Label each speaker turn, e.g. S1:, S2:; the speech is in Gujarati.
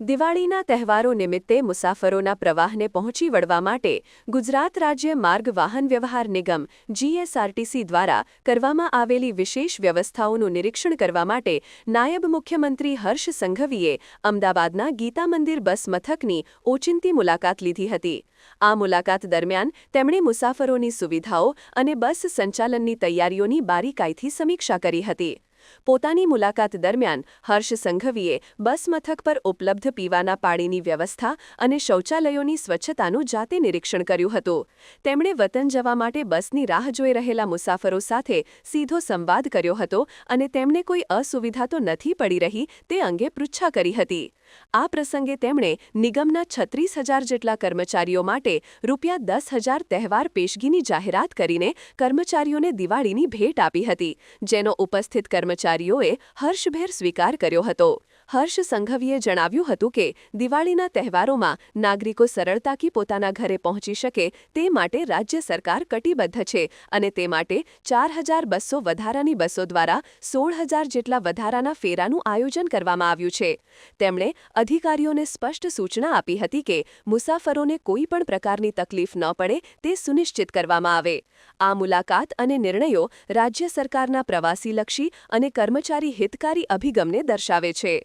S1: દિવાળીના તહેવારો નિમિત્તે મુસાફરોના પ્રવાહને પહોંચી વળવા માટે ગુજરાત રાજ્ય માર્ગ વાહન વ્યવહાર નિગમ જીએસઆરટીસી દ્વારા કરવામાં આવેલી વિશેષ વ્યવસ્થાઓનું નિરીક્ષણ કરવા માટે નાયબ મુખ્યમંત્રી હર્ષ સંઘવીએ અમદાવાદના ગીતા મંદિર બસ મથકની ઓચિંતી મુલાકાત લીધી હતી। આ મુલાકાત દરમિયાન તેમણે મુસાફરોની સુવિધાઓ અને બસ સંચાલનની તૈયારીઓની બારીકાઈથી સમીક્ષા કરી હતી। પોતાની મુલાકાત દરમિયાન હર્ષ સંઘવીએ બસ મથક પર ઉપલબ્ધ પીવાના પાણીની વ્યવસ્થા અને શૌચાલયોની સ્વચ્છતાનું જાતે નિરીક્ષણ કર્યું હતું। તેમણે વતન જવા માટે બસની રાહ જોઈ રહેલા મુસાફરો સાથે સીધો સંવાદ કર્યો હતો અને તેમને કોઈ અસુવિધા તો નથી પડી રહી તે અંગે પૃચ્છા કરી હતી। આ પ્રસંગે તેમણે નિગમના 36,000 જેટલા કર્મચારીઓ માટે ₹10,000 તહેવાર પેશગીની જાહેરાત કરીને કર્મચારીઓને દિવાળીની ભેટ આપી હતી, જેનો ઉપસ્થિત કર્મચારીઓએ હર્ષભેર સ્વીકાર કર્યો હતો। હર્ષ સંઘવીએ જણાવ્યું હતું કે દિવાળીના તહેવારોમાં નાગરિકો સરળતાથી પોતાના ઘરે પહોંચી શકે તે માટે રાજ્ય સરકાર કટિબદ્ધ છે અને તે માટે 4,200 વધારાની બસો દ્વારા 16,000 જેટલા વધારાના ફેરાનું આયોજન કરવામાં આવ્યું છે। તેમણે અધિકારીઓને સ્પષ્ટ સૂચના આપી હતી કે મુસાફરોને કોઈ પણ પ્રકારની તકલીફ ન પડે તે સુનિશ્ચિત કરવામાં આવે। આ મુલાકાત અને નિર્ણયો રાજ્ય સરકારના પ્રવાસીલક્ષી અને કર્મચારી હિતકારી અભિગમને દર્શાવે છે।